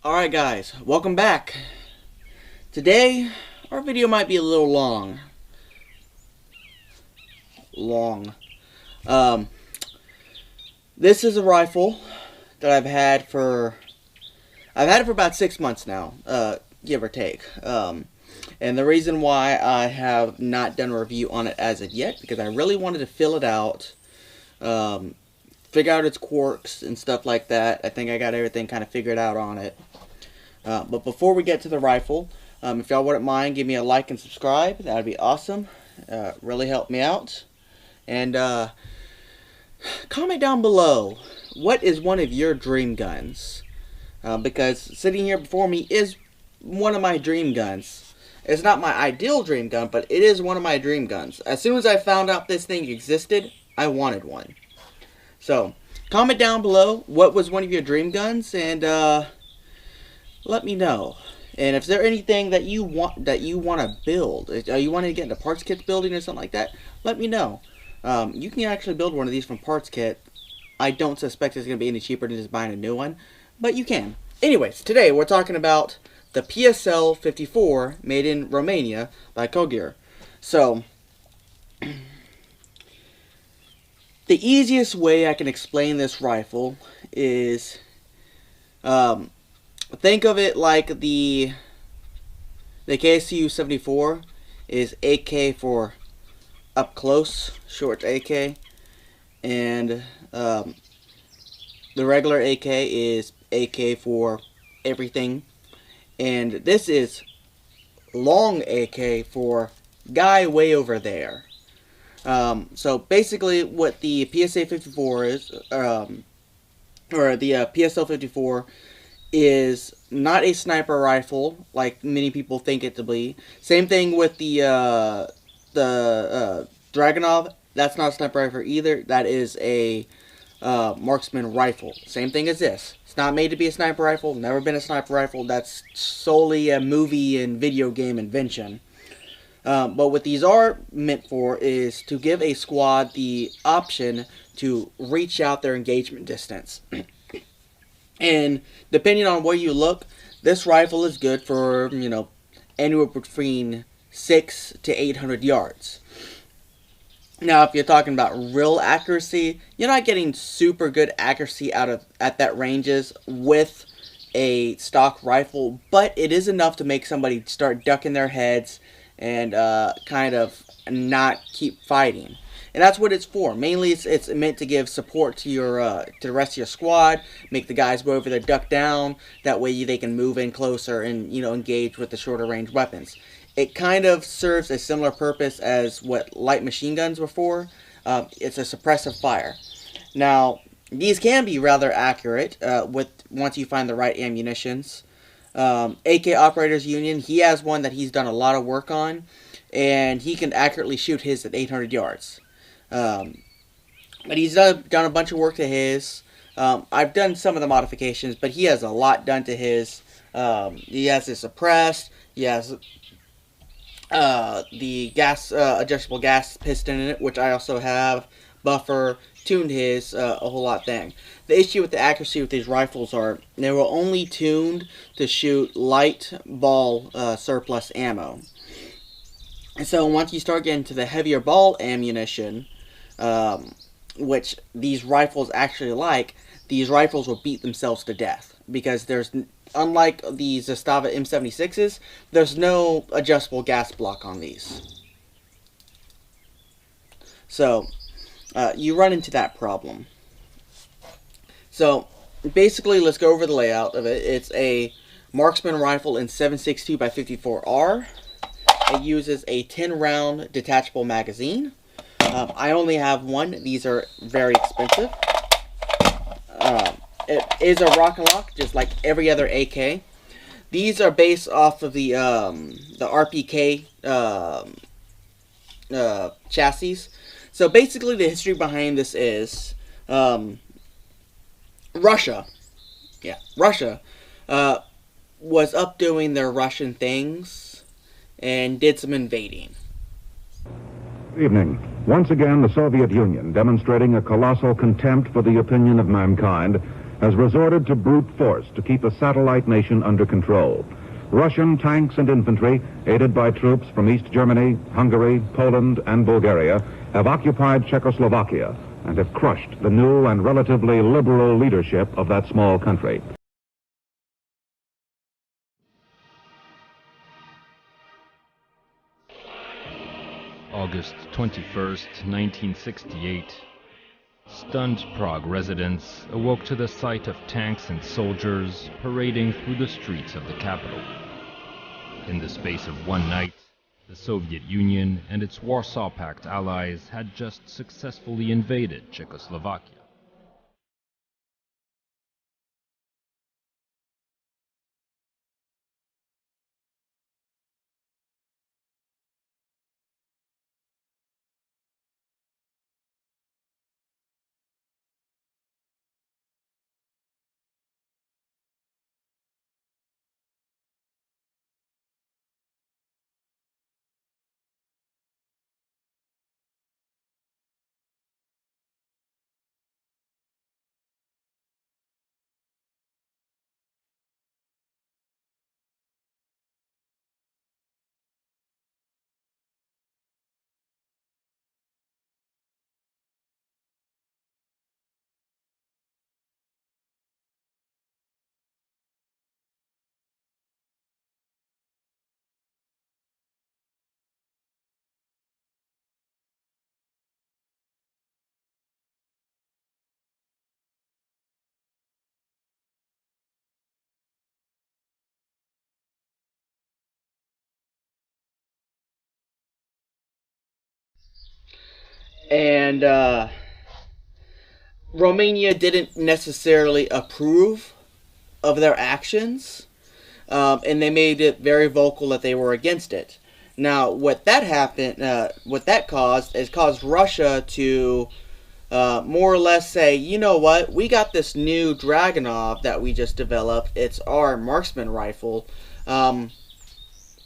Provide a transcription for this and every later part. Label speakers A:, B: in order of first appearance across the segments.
A: Alright guys, welcome back. Today, our video might be a little long. This is a rifle that I've had for about 6 months now, give or take. And the reason why I have not done a review on it as of yet, because I really wanted to fill it out, figure out its quirks and stuff like that. I think I got everything kind of figured out on it. But before we get to the rifle, if y'all wouldn't mind, give me a like and subscribe. That would be awesome. Really help me out. And comment down below, what is one of your dream guns? Because sitting here before me is one of my dream guns. It's not my ideal dream gun, but it is one of my dream guns. As soon as I found out this thing existed, I wanted one. So, comment down below what was one of your dream guns, and let me know. And if there's anything that you want to build, you want to get into parts kits building or something like that, let me know. You can actually build one of these from parts kit. I don't suspect it's going to be any cheaper than just buying a new one, but you can. Anyways, today we're talking about the PSL-54 made in Romania by Kogir. So, the easiest way I can explain this rifle is, think of it like the KSU-74 is AK for up close, short AK, and the regular AK is AK for everything, and this is long AK for guy way over there. So basically what the PSA-54 is, or the PSL-54 is not a sniper rifle like many people think it to be. Same thing with the Dragunov. That's not a sniper rifle either. That is a marksman rifle. Same thing as this. It's not made to be a sniper rifle. Never been a sniper rifle. That's solely a movie and video game invention. But what these are meant for is to give a squad the option to reach out their engagement distance. And depending on where you look, this rifle is good for, you know, anywhere between 600 to 800 yards. Now, if you're talking about real accuracy, you're not getting super good accuracy at that ranges with a stock rifle, but it is enough to make somebody start ducking their heads and kind of not keep fighting. And that's what it's for. Mainly, it's meant to give support to your to the rest of your squad, make the guys go over there, duck down. That way, they can move in closer and, you know, engage with the shorter range weapons. It kind of serves a similar purpose as what light machine guns were for. It's a suppressive fire. Now, these can be rather accurate once you find the right ammunitions. AK Operators Union, he has one that he's done a lot of work on, and he can accurately shoot his at 800 yards. But he's done a bunch of work to his. I've done some of the modifications, but he has a lot done to his. He has it suppressed. He has the gas adjustable gas piston in it, which I also have. Buffer, tuned his, a whole lot thing. The issue with the accuracy with these rifles are they were only tuned to shoot light ball surplus ammo. And so once you start getting to the heavier ball ammunition, which these rifles actually like, these rifles will beat themselves to death. Because unlike the Zastava M76s, there's no adjustable gas block on these. So, you run into that problem. So, basically, let's go over the layout of it. It's a marksman rifle in 7.62x54R. It uses a 10-round detachable magazine. I only have one. These are very expensive. It is a rock and lock, just like every other AK. These are based off of the RPK chassis. So basically, the history behind this is Russia. Yeah, Russia was up doing their Russian things and did some invading.
B: Good evening. Once again, the Soviet Union, demonstrating a colossal contempt for the opinion of mankind, has resorted to brute force to keep a satellite nation under control. Russian tanks and infantry, aided by troops from East Germany, Hungary, Poland, and Bulgaria, have occupied Czechoslovakia and have crushed the new and relatively liberal leadership of that small country.
C: August 21st, 1968. Stunned Prague residents awoke to the sight of tanks and soldiers parading through the streets of the capital. In the space of one night, the Soviet Union and its Warsaw Pact allies had just successfully invaded Czechoslovakia.
A: And Romania didn't necessarily approve of their actions, and they made it very vocal that they were against it. Now, what that caused Russia to more or less say, you know what, we got this new Dragunov that we just developed. It's our marksman rifle.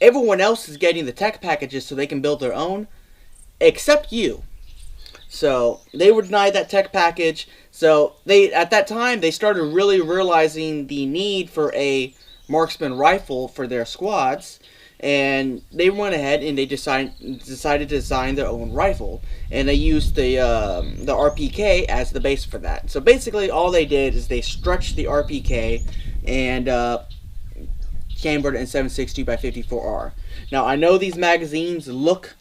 A: Everyone else is getting the tech packages so they can build their own, except you. So they were denied that tech package. So at that time they started really realizing the need for a marksman rifle for their squads, and they went ahead and they decided to design their own rifle, and they used the RPK as the base for that. So basically all they did is they stretched the RPK and chambered it in 7.62 by 54R. Now I know these magazines look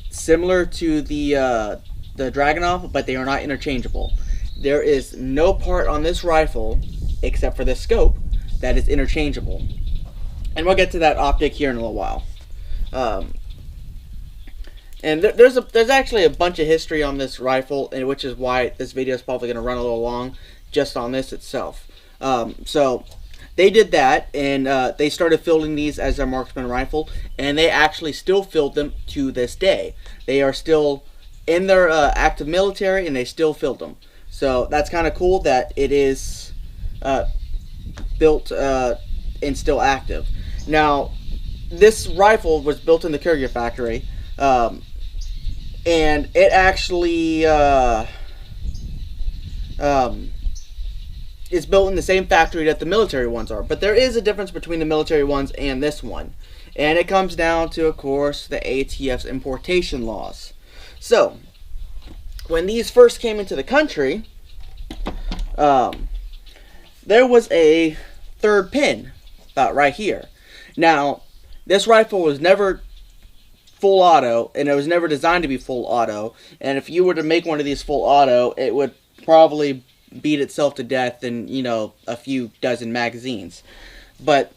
A: similar to the Dragunov, but they are not interchangeable. There is no part on this rifle, except for this scope, that is interchangeable. And we'll get to that optic here in a little while. And there's actually a bunch of history on this rifle, and which is why this video is probably going to run a little long just on this itself. So they did that, and they started fielding these as their marksman rifle, and they actually still field them to this day. They are still in their active military, and they still field them. So that's kind of cool that it is built and still active. Now, this rifle was built in the Kyrgyz factory, and it actually is built in the same factory that the military ones are. But there is a difference between the military ones and this one. And it comes down to, of course, the ATF's importation laws. So, when these first came into the country, there was a third pin about right here. Now, this rifle was never full auto, and it was never designed to be full auto. And if you were to make one of these full auto, it would probably beat itself to death in, a few dozen magazines. But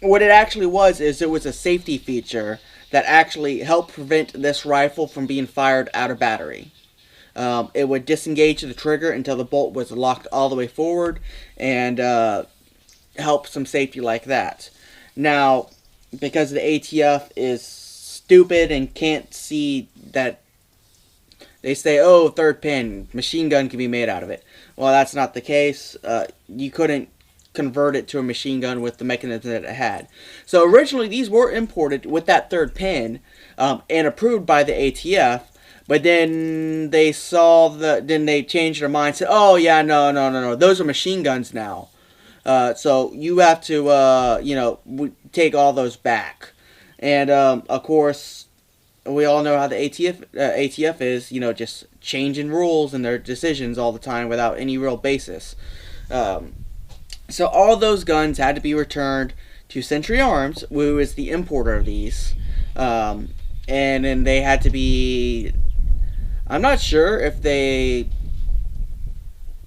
A: what it actually was is it was a safety feature that actually helped prevent this rifle from being fired out of battery. It would disengage the trigger until the bolt was locked all the way forward, and help some safety like that. Now, because the ATF is stupid and can't see that, they say, oh, third pin, machine gun can be made out of it. Well, that's not the case. You couldn't convert it to a machine gun with the mechanism that it had. So originally these were imported with that third pin and approved by the ATF, But then they saw then they changed their mind, said, "Oh yeah, no, those are machine guns now. So you have to, take all those back." And of course, we all know how the ATF is, just changing rules and their decisions all the time without any real basis. So all those guns had to be returned to Century Arms, who is the importer of these. And then they had to be... I'm not sure if they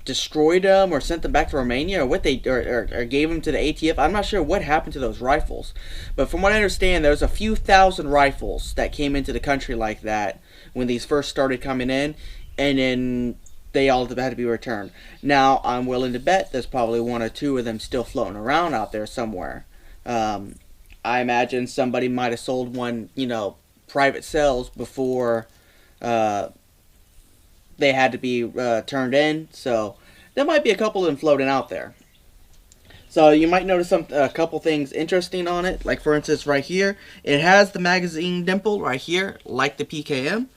A: destroyed them or sent them back to Romania, or what they or gave them to the ATF. I'm not sure what happened to those rifles, but from what I understand, there's a few thousand rifles that came into the country like that when these first started coming in, and then they all had to be returned. Now I'm willing to bet there's probably one or two of them still floating around out there somewhere. I imagine somebody might have sold one, private sales before they had to be turned in, so there might be a couple of them floating out there. So you might notice a couple things interesting on it, like for instance right here, it has the magazine dimple right here, like the PKM.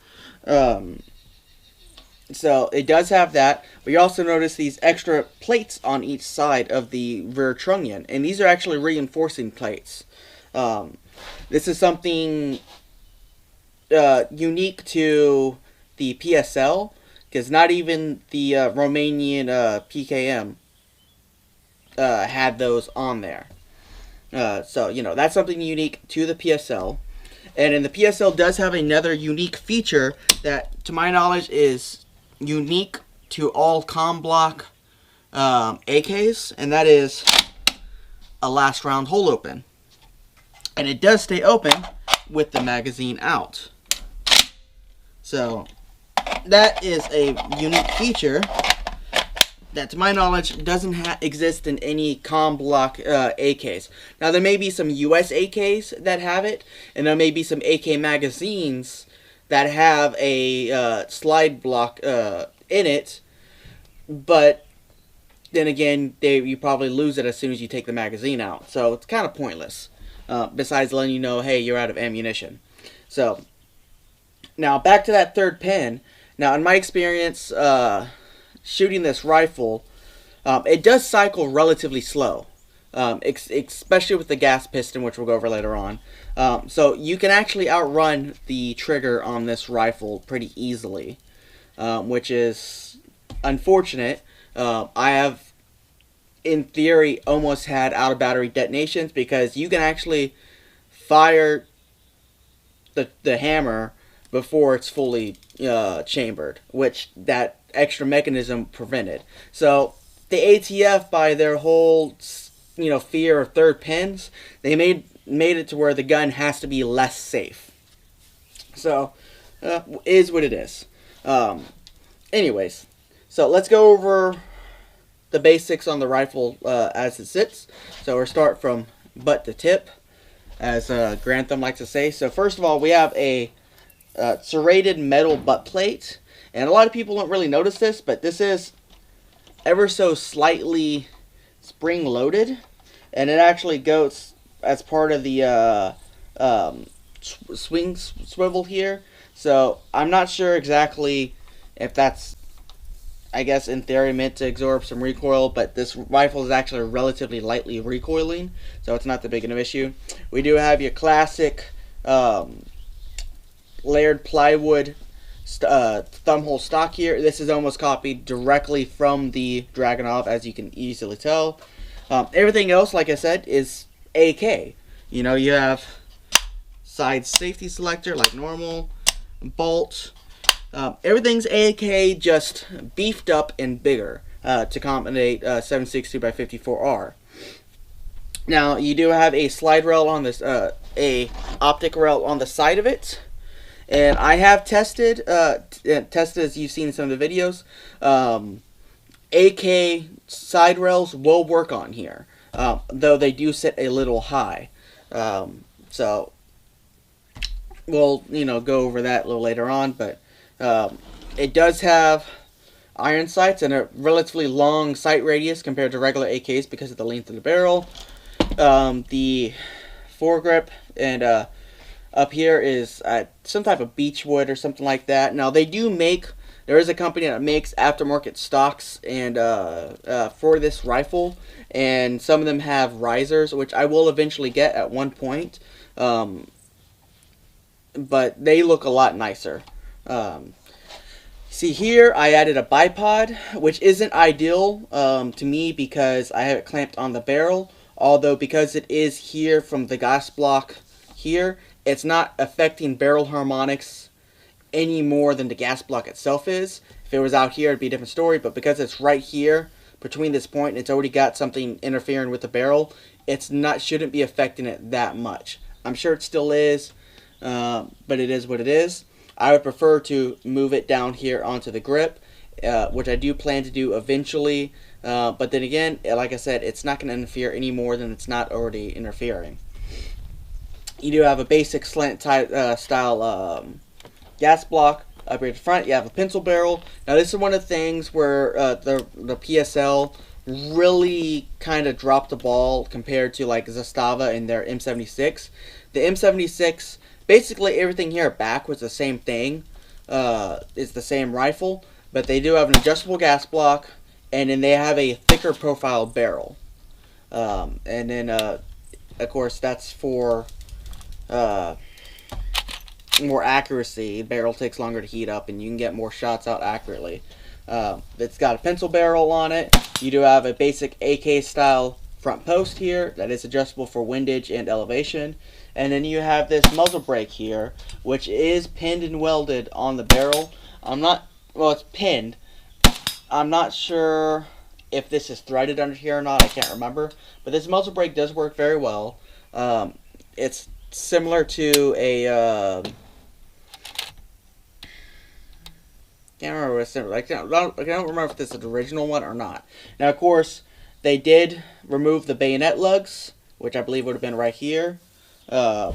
A: So it does have that, but you also notice these extra plates on each side of the rear trunnion, and these are actually reinforcing plates. This is something unique to the PSL, because not even the Romanian PKM had those on there. So, that's something unique to the PSL. And then the PSL does have another unique feature that, to my knowledge, is unique to all comm block AKs, and that is a last round hole open. And it does stay open with the magazine out. So that is a unique feature that, to my knowledge, doesn't exist in any comm block AKs. Now, there may be some US AKs that have it, and there may be some AK magazines that have a slide block in it, but then again, you probably lose it as soon as you take the magazine out. So it's kind of pointless, besides letting you know, hey, you're out of ammunition. So, now back to that third pin. Now, in my experience shooting this rifle, it does cycle relatively slow, especially with the gas piston, which we'll go over later on. So you can actually outrun the trigger on this rifle pretty easily, which is unfortunate. I have, in theory, almost had out-of-battery detonations, because you can actually fire the hammer before it's fully chambered, which that extra mechanism prevented. So the ATF, by their whole fear of third pins, they made it to where the gun has to be less safe. So is what it is. Anyways, so let's go over the basics on the rifle as it sits. So we'll start from butt to tip, as Grantham likes to say. So first of all, we have a serrated metal butt plate, and a lot of people don't really notice this, but this is ever so slightly spring loaded, and it actually goes as part of the swing swivel here. So I'm not sure exactly if that's, I guess in theory, meant to absorb some recoil, but this rifle is actually relatively lightly recoiling, so it's not that big of an issue. We do have your classic layered plywood thumbhole stock here. This is almost copied directly from the Dragunov, as you can easily tell. Everything else, like I said, is AK. You have side safety selector like normal, bolt. Everything's AK, just beefed up and bigger to accommodate 7.62x54R. Now, you do have a slide rail on this, a optic rail on the side of it. And I have tested as you've seen in some of the videos, AK side rails will work on here, though they do sit a little high. So we'll go over that a little later on, but it does have iron sights and a relatively long sight radius compared to regular AKs because of the length of the barrel. The foregrip and up here is some type of beechwood or something like that. Now they do make, there is a company that makes aftermarket stocks and for this rifle, and some of them have risers, which I will eventually get at one point. But they look a lot nicer. See here, I added a bipod, which isn't ideal to me because I have it clamped on the barrel. Although because it is here from the gas block here, it's not affecting barrel harmonics any more than the gas block itself is. If it was out here, it'd be a different story. But because it's right here between this point, and it's already got something interfering with the barrel, it's not, shouldn't be affecting it that much. I'm sure it still is, but it is what it is. I would prefer to move it down here onto the grip, which I do plan to do eventually. But then again, like I said, it's not going to interfere any more than it's not already interfering. You do have a basic slant style gas block up here at the front. You have a pencil barrel. Now this is one of the things where the PSL really kind of dropped the ball compared to like Zastava and their M76. The M76, basically everything here back was the same thing. It's the same rifle, but they do have an adjustable gas block, and then they have a thicker profile barrel. And then, of course, that's for more accuracy. The barrel takes longer to heat up, and you can get more shots out accurately. It's got a pencil barrel on it. You do have a basic AK style front post here that is adjustable for windage and elevation. And then you have this muzzle brake here, which is pinned and welded on the barrel. Well, it's pinned. I'm not sure if this is threaded under here or not. I can't remember. But this muzzle brake does work very well. It's similar to a... can't remember what it's similar. I don't remember if this is the original one or not. Now, of course, they did remove the bayonet lugs, which I believe would have been right here. Yeah,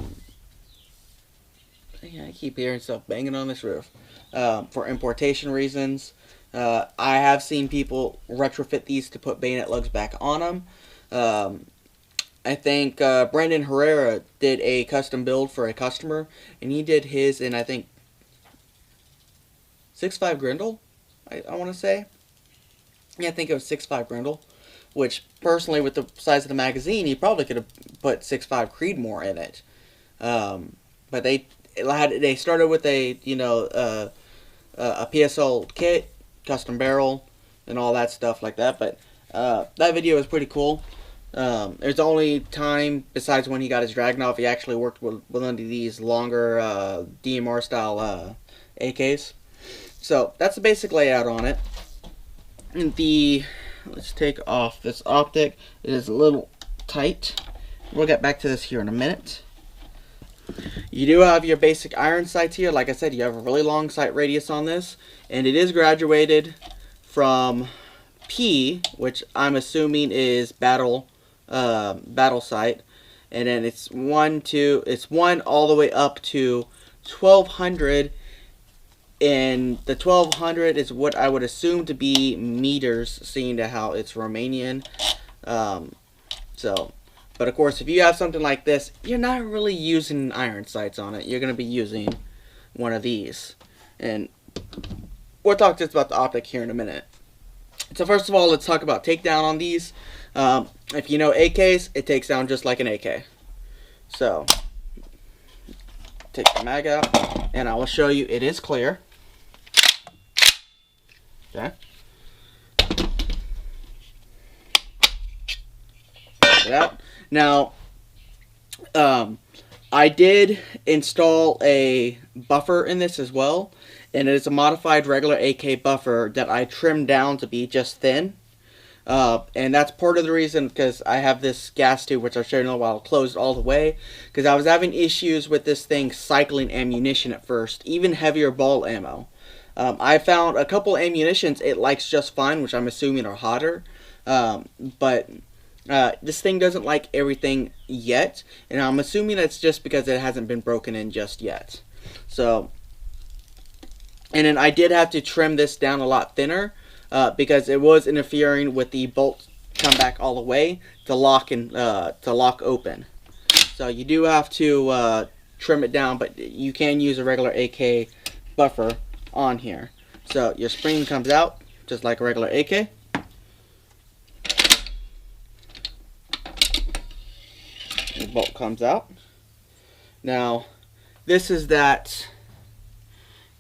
A: I keep hearing stuff banging on this roof. For importation reasons. I have seen people retrofit these to put bayonet lugs back on them. I think Brandon Herrera did a custom build for a customer, and he did his in, I think, 6.5 Grindle, I want to say. Yeah, I think it was 6.5 Grindle, which personally, with the size of the magazine, you probably could have put 6.5 Creedmoor in it. But they started with a a PSL kit, custom barrel, and all that stuff like that. But that video was pretty cool. There's the only time besides when he got his Dragunov he actually worked with one of these longer DMR style AKs. So that's the basic layout on it. And let's take off this optic. It is a little tight. We'll get back to this here in a minute. You do have your basic iron sights here. Like I said, you have a really long sight radius on this, and it is graduated from P, which I'm assuming is battle sight, and then it's 1 all the way up to 1200. And the 1200 is what I would assume to be meters, seeing to how it's Romanian. But of course, if you have something like this, you're not really using iron sights on it. You're going to be using one of these. And we'll talk just about the optic here in a minute. So first of all, let's talk about takedown on these. If you know AKs, it takes down just like an AK. So, take the mag out, and I will show you it is clear. Okay. Take it out. Now, I did install a buffer in this as well, and it is a modified regular AK buffer that I trimmed down to be just thin. And that's part of the reason, because I have this gas tube, which I'll show you in a little while, closed all the way, because I was having issues with this thing cycling ammunition at first, even heavier ball ammo. I found a couple ammunitions it likes just fine, which I'm assuming are hotter, but this thing doesn't like everything yet, and I'm assuming that's just because it hasn't been broken in just yet. So, and then I did have to trim this down a lot thinner, because it was interfering with the bolt come back all the way to lock open. So you do have to trim it down, but you can use a regular AK buffer on here. So your spring comes out just like a regular AK. The bolt comes out. Now, this is that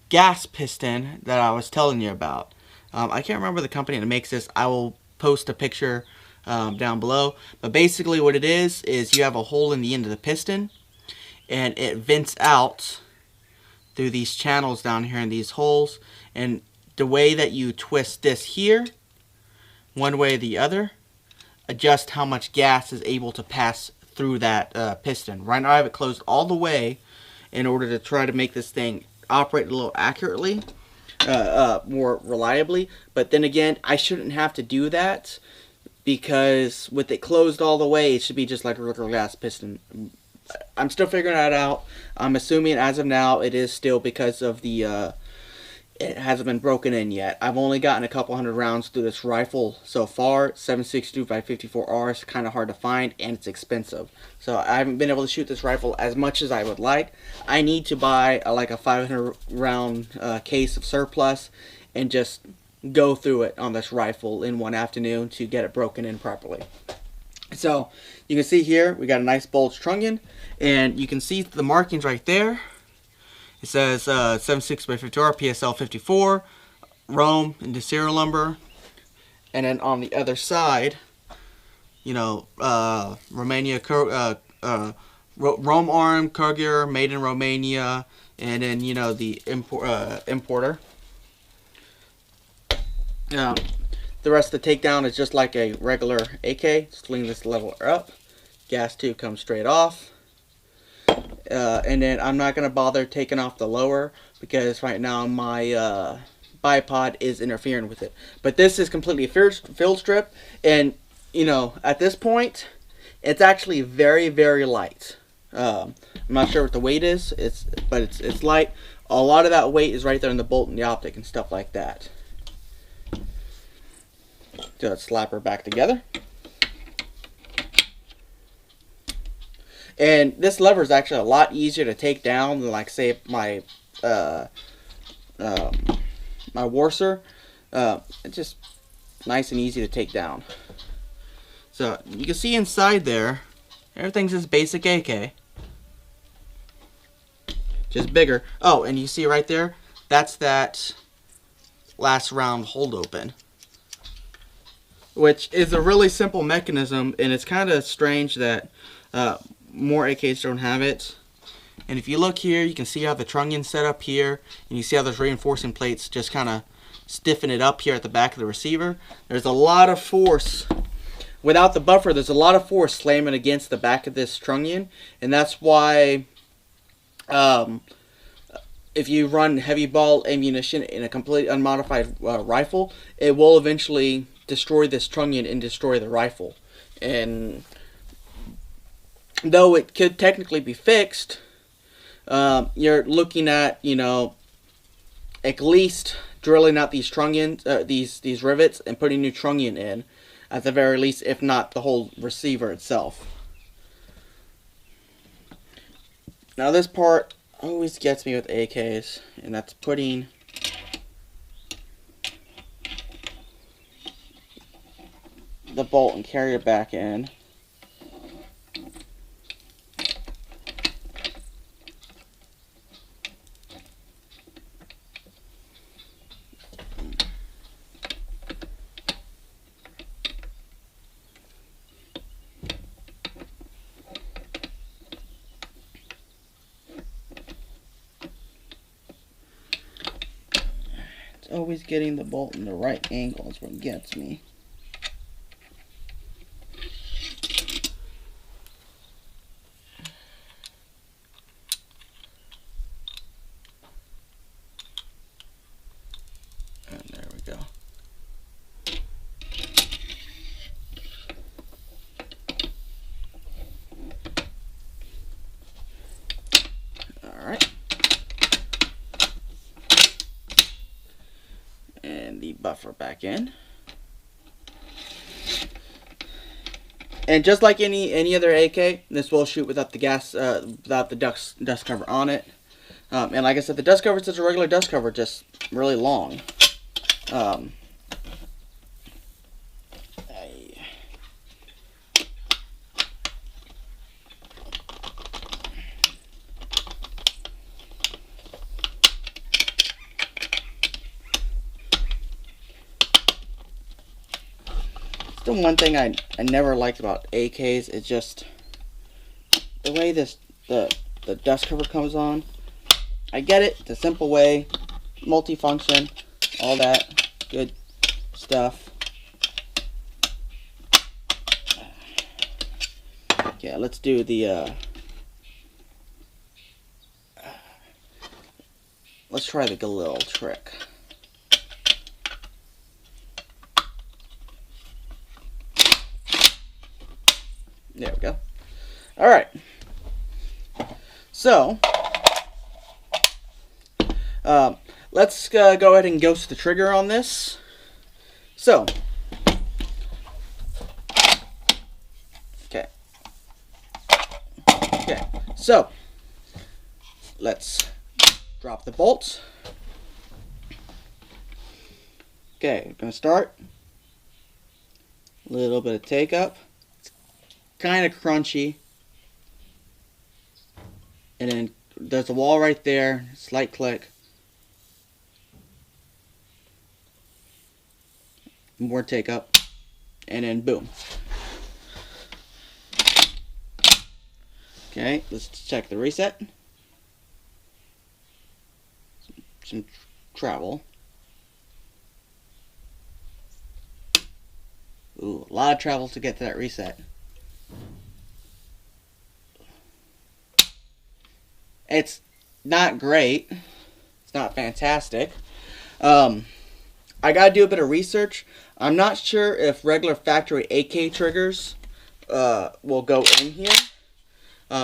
A: gas piston that I was telling you about. I can't remember the company that makes this. I will post a picture down below. But basically what it is you have a hole in the end of the piston, and it vents out through these channels down here in these holes. And the way that you twist this here, one way or the other, adjust how much gas is able to pass through that piston. Right now I have it closed all the way in order to try to make this thing operate a little accurately, more reliably. But then again, I shouldn't have to do that, because with it closed all the way, it should be just like a regular gas piston. I'm still figuring that out. I'm assuming as of now it is still because of the it hasn't been broken in yet. I've only gotten a couple hundred rounds through this rifle so far. 7.62 by 54R is kind of hard to find, and it's expensive. So I haven't been able to shoot this rifle as much as I would like. I need to buy like a 500 round case of surplus and just go through it on this rifle in one afternoon to get it broken in properly. So you can see here we got a nice bulged trunnion, and you can see the markings right there. It says 7.6 by 50R PSL-54, Rome and the serial number. And then on the other side, you know, Romania, Rome arm, Kurger, made in Romania, and then, you know, the importer. The rest of the takedown is just like a regular AK. Just lean this level up. Gas tube comes straight off. And then I'm not going to bother taking off the lower, because right now my bipod is interfering with it. But this is completely field strip, and you know, at this point it's actually very, very light. I'm not sure what the weight is, but it's light. A lot of that weight is right there in the bolt and the optic and stuff like that. So let's slap her back together. And this lever is actually a lot easier to take down than, like, say, my my Warser. It's just nice and easy to take down. So you can see inside there, everything's just basic AK, just bigger. Oh, and you see right there, that's that last round hold open, which is a really simple mechanism, and it's kind of strange that more AKs don't have it. And if you look here, you can see how the trunnion's set up here, and you see how those reinforcing plates just kind of stiffen it up here at the back of the receiver. There's a lot of force. Without the buffer, there's a lot of force slamming against the back of this trunnion, and that's why if you run heavy ball ammunition in a completely unmodified rifle, it will eventually destroy this trunnion and destroy the rifle. And though it could technically be fixed, you're looking at, you know, at least drilling out these trunnions, these rivets, and putting new trunnion in, at the very least, if not the whole receiver itself. Now this part always gets me with AKs, and that's putting the bolt and carrier back in. Always getting the bolt in the right angle is what gets me. And there we go. All right. And the buffer back in. And just like any other AK, this will shoot without the without the dust cover on it. And like I said, the dust cover is just a regular dust cover, just really long. The one thing I never liked about AKs is just the way the dust cover comes on. I get it, it's a simple way, multifunction, all that good stuff. Yeah, let's do the let's try the little trick. There we go. Alright. So, let's go ahead and ghost the trigger on this. So, okay. Okay, so, let's drop the bolts. Okay, we're going to start. A little bit of take up. Kind of crunchy, and then there's a wall right there, slight click, more take up, and then boom. Okay, let's check the reset. Some travel. Ooh, a lot of travel to get to that reset. It's not great. It's not fantastic. I gotta do a bit of research. I'm not sure if regular factory AK triggers will go in here.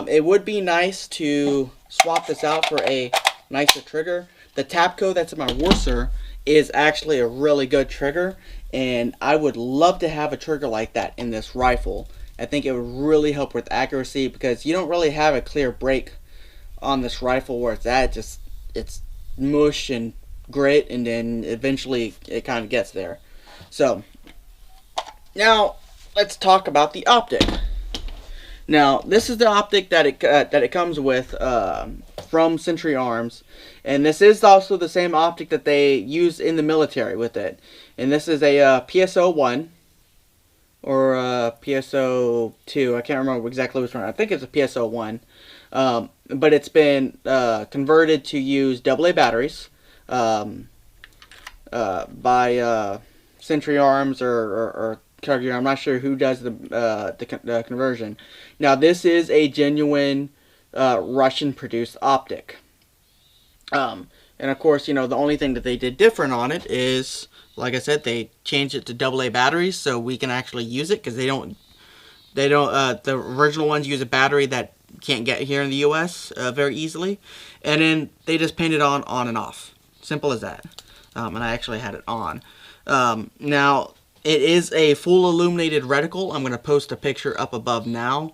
A: It would be nice to swap this out for a nicer trigger. The Tapco that's in my Worcester is actually a really good trigger, and I would love to have a trigger like that in this rifle. I think it would really help with accuracy, because you don't really have a clear break on this rifle where it's at. It's mush and grit, and then eventually it kind of gets there. So now let's talk about the optic. Now this is the optic that it comes with from Century Arms, and this is also the same optic that they use in the military with it. And this is a PSO-1 or PSO-2. I can't remember exactly which one. I think it's a PSO-1. But it's been converted to use AA batteries by Century Arms or Cargill. I'm not sure who does the conversion. Now this is a genuine Russian-produced optic. And of course, you know, the only thing that they did different on it is, like I said, they changed it to AA batteries so we can actually use it, because the original ones use a battery that can't get here in the US very easily, and then they just paint it on and off. Simple as that. And I actually had it on. Now it is a full illuminated reticle. I'm going to post a picture up above now.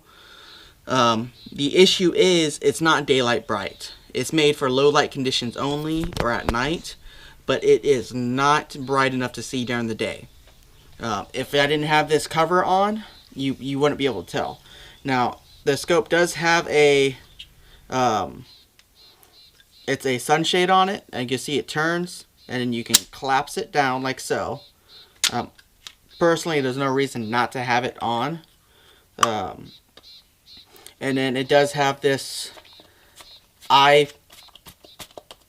A: The issue is it's not daylight bright. It's made for low light conditions only, or at night, but it is not bright enough to see during the day. If I didn't have this cover on, you wouldn't be able to tell. Now the scope does have a it's a sunshade on it, and you can see it turns, and then you can collapse it down like so. Personally, there's no reason not to have it on. And then it does have this eye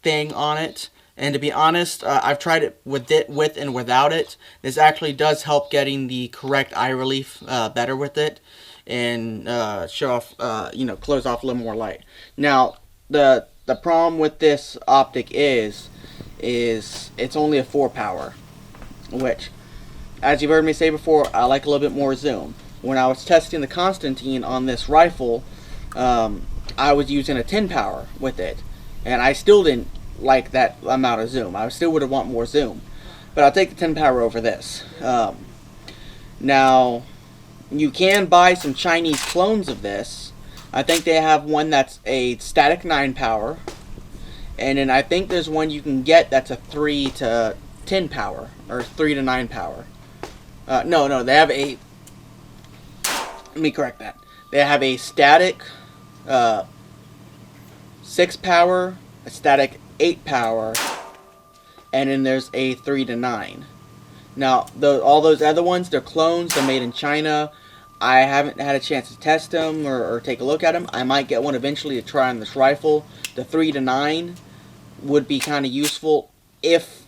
A: thing on it, and to be honest, I've tried it with and without it. This actually does help getting the correct eye relief better with it, and show off, close off a little more light. Now the problem with this optic is it's only a 4 power, which, as you've heard me say before, I like a little bit more zoom. When I was testing the Constantine on this rifle, I was using a 10 power with it, and I still didn't like that amount of zoom. I still would have want more zoom, but I'll take the 10 power over this. Now You can buy some Chinese clones of this. I think they have one that's a static 9 power. And then I think there's one you can get that's a 3 to 10 power. Or 3 to 9 power. No, they have a... Let me correct that. They have a static 6 power, a static 8 power, and then there's a 3 to 9. Now, all those other ones, they're clones, they're made in China. I haven't had a chance to test them or take a look at them. I might get one eventually to try on this rifle. The 3 to 9 would be kind of useful if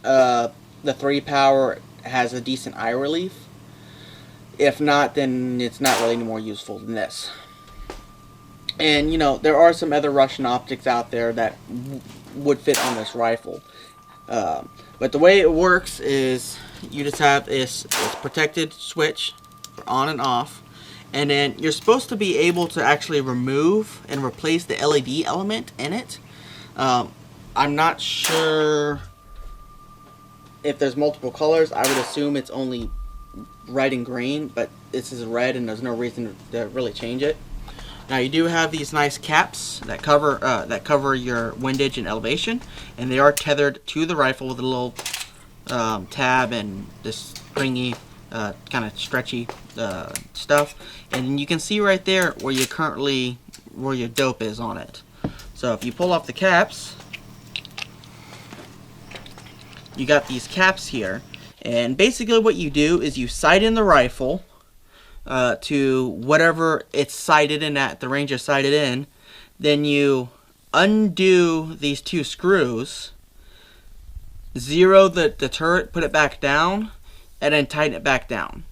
A: the 3 power has a decent eye relief. If not, then it's not really any more useful than this. And, you know, there are some other Russian optics out there that would fit on this rifle. But the way it works is you just have this protected switch for on and off. And then you're supposed to be able to actually remove and replace the LED element in it. I'm not sure if there's multiple colors. I would assume it's only red and green, but this is red and there's no reason to really change it. Now you do have these nice caps that cover your windage and elevation, and they are tethered to the rifle with a little tab and this springy, kind of stretchy stuff. And you can see right there where your dope is on it. So if you pull off the caps, you got these caps here. And basically what you do is you sight in the rifle to whatever it's sighted in at, the range it's sighted in. Then you undo these 2 screws, zero the turret, put it back down, and then tighten it back down.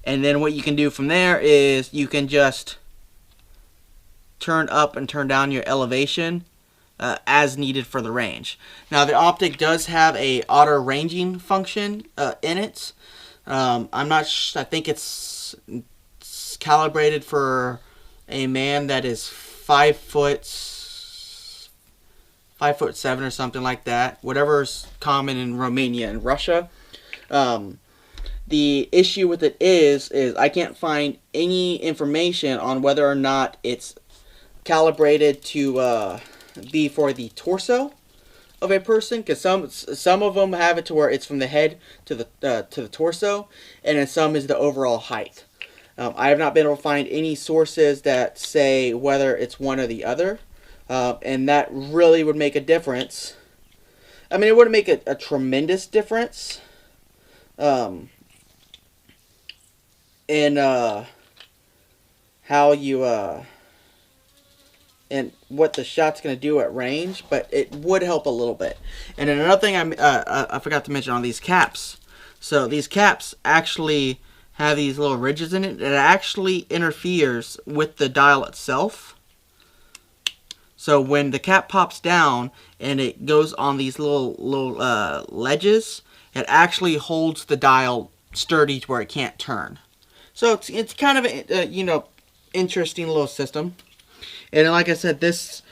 A: And then what you can do from there is you can just turn up and turn down your elevation as needed for the range. Now the Optic does have a auto ranging function in it. I'm not I think it's calibrated for a man that is 5'7" or something like that. Whatever's common in Romania and Russia. The issue with it is I can't find any information on whether or not it's calibrated to be for the torso of a person, because some of them have it to where it's from the head to the torso, and then some is the overall height. I have not been able to find any sources that say whether it's one or the other, and that really would make a difference. I mean, it wouldn't make a tremendous difference in how you and what the shot's going to do at range, but it would help a little bit. And then another thing I forgot to mention on these caps. So these caps actually have these little ridges in it. It actually interferes with the dial itself. So when the cap pops down and it goes on these little ledges, it actually holds the dial sturdy to where it can't turn. So it's kind of a interesting little system. And like I said, this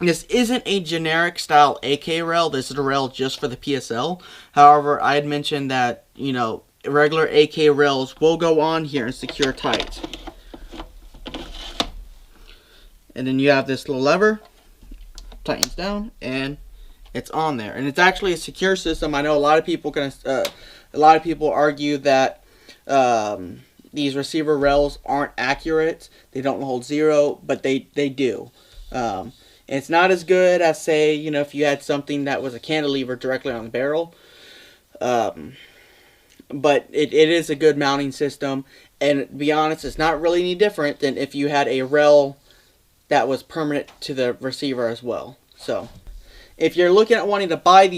A: isn't a generic style AK rail. This is a rail just for the PSL. However, I had mentioned that, regular AK rails will go on here and secure tight. And then you have this little lever, tightens down, and it's on there. And it's actually a secure system. I know a lot of people argue that these receiver rails aren't accurate. They don't hold zero, but they do. And it's not as good as, say, if you had something that was a cantilever directly on the barrel. But it is a good mounting system. And to be honest, it's not really any different than if you had a rail that was permanent to the receiver as well. So, if you're looking at wanting to buy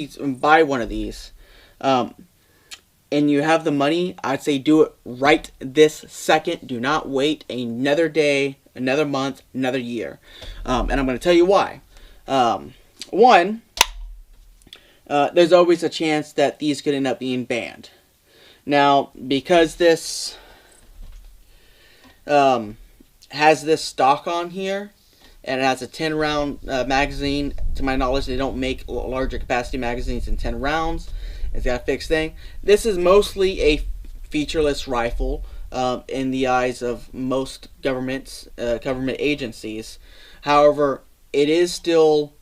A: one of these, and you have the money, I'd say do it right this second. Do not wait another day, another month, another year. And I'm going to tell you why. One, there's always a chance that these could end up being banned. Now, because this has this stock on here, and it has a 10-round magazine, to my knowledge, they don't make larger capacity magazines than 10 rounds. It's got a fixed thing. This is mostly a featureless rifle in the eyes of most governments, government agencies. However, it is still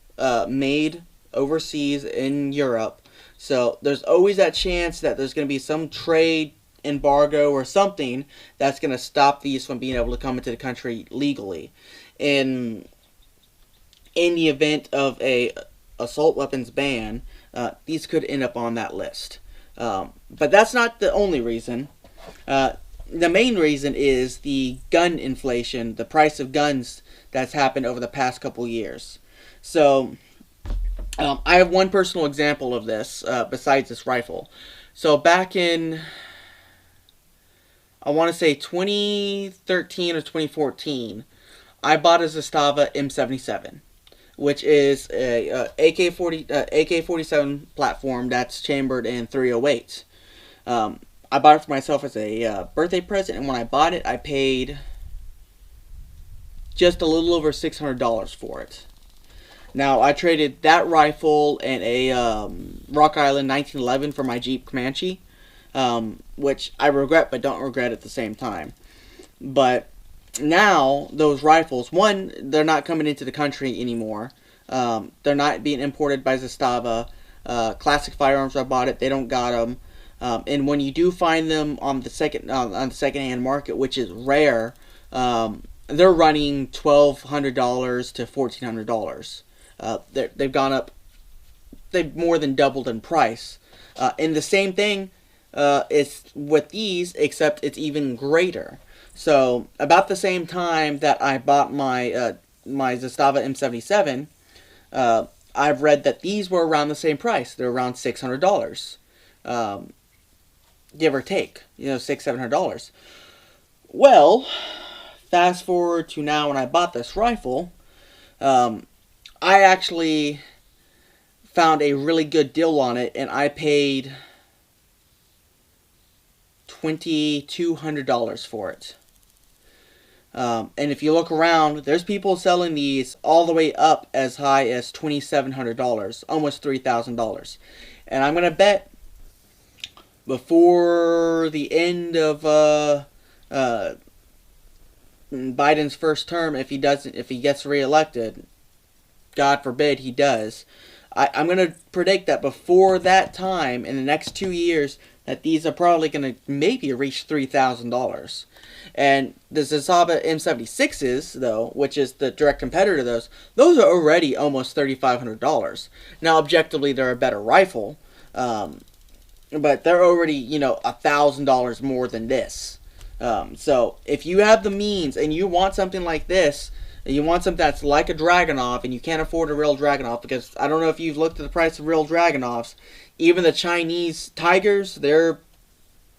A: made overseas in Europe, so there's always that chance that there's going to be some trade embargo or something that's going to stop these from being able to come into the country legally. In the event of a assault weapons ban, these could end up on that list. But that's not the only reason. The main reason is the gun inflation, the price of guns that's happened over the past couple years. So, I have one personal example of this, besides this rifle. So back in, I want to say 2013 or 2014, I bought a Zastava M77, which is a AK-47 platform that's chambered in 308. I bought it for myself as a birthday present, and when I bought it, I paid just a little over $600 for it. Now, I traded that rifle and a Rock Island 1911 for my Jeep Comanche, which I regret but don't regret at the same time. But now, those rifles, one, they're not coming into the country anymore. They're not being imported by Zastava. Classic Firearms, I bought it. They don't got them. And when you do find them on the secondhand market, which is rare, they're running $1,200 to $1,400. They've gone up. They've more than doubled in price. And the same thing is with these, except it's even greater. So about the same time that I bought my my Zastava M77, I've read that these were around the same price. They're around $600, give or take. $600-$700. Well, fast forward to now when I bought this rifle, I actually found a really good deal on it, and I paid $2,200 for it. And if you look around, there's people selling these all the way up as high as $2,700, almost $3,000. And I'm gonna bet before the end of Biden's first term, if he gets reelected, God forbid he does, I'm gonna predict that before that time, in the next 2 years, that these are probably gonna maybe reach $3,000. And the Zastava M76s, though, which is the direct competitor to those are already almost $3,500. Now, objectively, they're a better rifle, but they're already, $1,000 more than this. So, if you have the means and you want something like this, you want something that's like a Dragunov, and you can't afford a real Dragunov, because I don't know if you've looked at the price of real Dragunovs. Even the Chinese Tigers, they're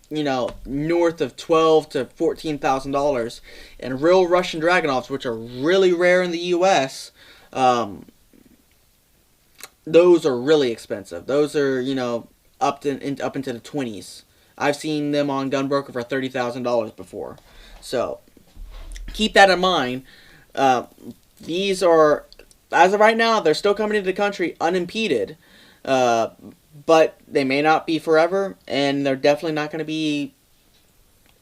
A: north of $12,000 to $14,000, and real Russian Dragunovs, which are really rare in the U.S., those are really expensive. Those are up into the 20s. I've seen them on Gunbroker for $30,000 before. So keep that in mind. These are, as of right now, they're still coming into the country unimpeded. But they may not be forever, and they're definitely not going to be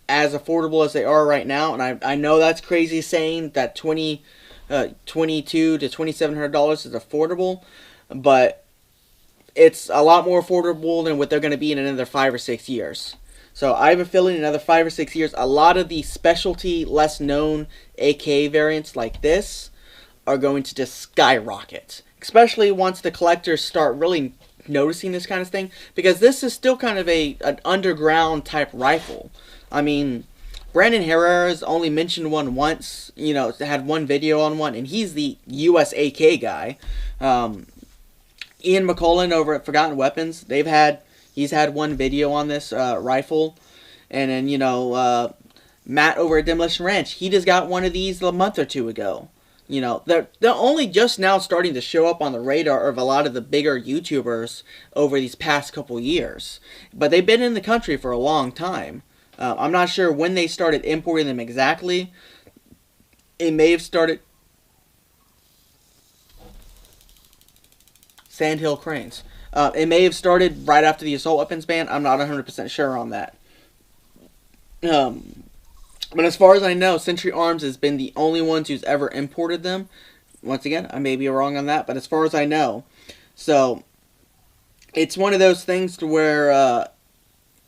A: as affordable as they are right now. And I know that's crazy saying that $2,200 to $2,700 is affordable, but it's a lot more affordable than what they're going to be in another 5 or 6 years. So I have a feeling in another 5 or 6 years, a lot of the specialty, less known AK variants like this are going to just skyrocket, especially once the collectors start really noticing this kind of thing, because this is still kind of an underground type rifle. I mean, Brandon Herrera's only mentioned one once, had one video on one, and he's the US AK guy. Ian McCullen over at Forgotten Weapons, he's had one video on this rifle, and then Matt over at Demolition Ranch, he just got one of these a month or two ago. They're only just now starting to show up on the radar of a lot of the bigger YouTubers over these past couple years. But they've been in the country for a long time. I'm not sure when they started importing them exactly. It may have started... Sandhill Cranes. It may have started right after the assault weapons ban. I'm not 100% sure on that. But as far as I know, Century Arms has been the only ones who's ever imported them. Once again, I may be wrong on that, but as far as I know. So, it's one of those things to where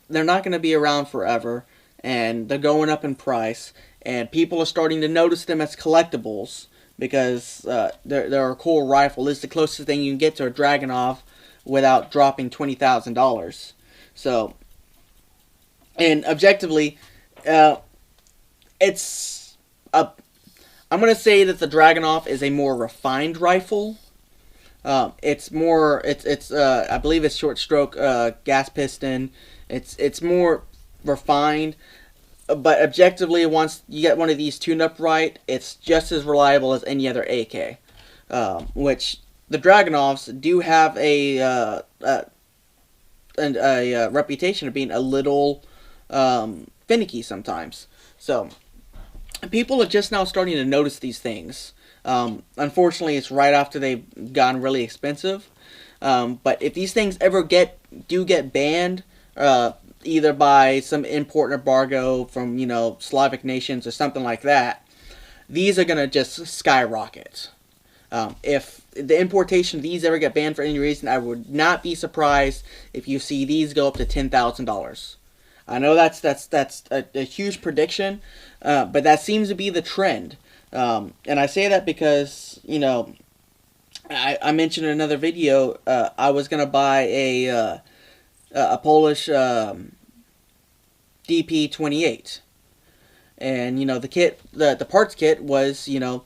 A: they're not going to be around forever, and they're going up in price, and people are starting to notice them as collectibles, because they're a cool rifle. It's the closest thing you can get to a Dragunov without dropping $20,000. So, and objectively, it's a. I'm gonna say that the Dragunov is a more refined rifle. It's more. It's. I believe it's short stroke gas piston. It's more refined. But objectively, once you get one of these tuned up right, it's just as reliable as any other AK. Which the Dragunovs do have a reputation of being a little finicky sometimes. So people are just now starting to notice these things. Unfortunately, it's right after they've gotten really expensive. But if these things ever do get banned, either by some import embargo from, Slavic nations or something like that, these are going to just skyrocket. If the importation of these ever get banned for any reason, I would not be surprised if you see these go up to $10,000. I know that's a huge prediction, but that seems to be the trend. And I say that because, I mentioned in another video, I was going to buy a Polish DP-28, and the kit, the parts kit was a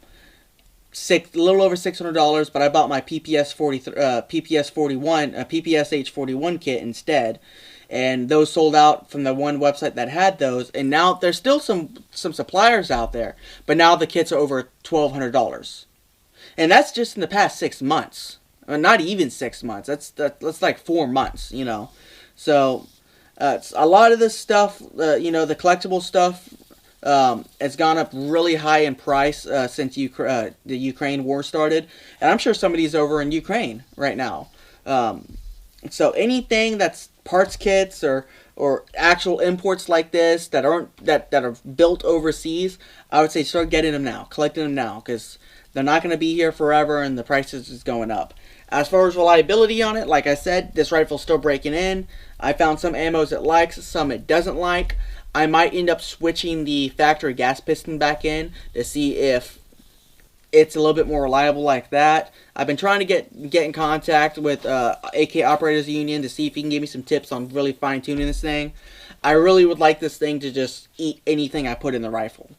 A: little over $600, but I bought my PPS-41 kit instead, and those sold out from the one website that had those, and now there's still some suppliers out there, but now the kits are over $1,200, and that's just in the past 6 months. Not even 6 months. That's like 4 months, So, a lot of this stuff, the collectible stuff, has gone up really high in price since the Ukraine war started, and I'm sure somebody's over in Ukraine right now. So anything that's parts kits or actual imports like this that are built overseas, I would say start getting them now, collecting them now, because they're not going to be here forever, and the prices is going up. As far as reliability on it, like I said, this rifle's still breaking in. I found some ammos it likes, some it doesn't like. I might end up switching the factory gas piston back in to see if it's a little bit more reliable like that. I've been trying to get in contact with AK Operators Union to see if he can give me some tips on really fine-tuning this thing. I really would like this thing to just eat anything I put in the rifle.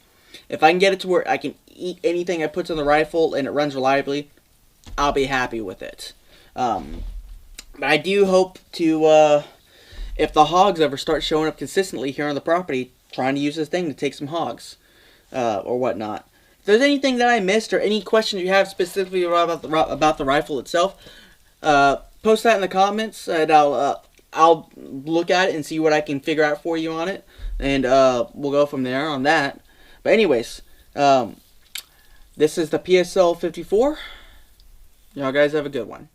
A: If I can get it to where I can eat anything I put in the rifle and it runs reliably, I'll be happy with it. But I do hope to, if the hogs ever start showing up consistently here on the property, trying to use this thing to take some hogs, or whatnot. If there's anything that I missed or any questions you have specifically about the rifle itself, post that in the comments, and I'll look at it and see what I can figure out for you on it, and we'll go from there on that. But anyways, this is the PSL-54. Y'all guys have a good one.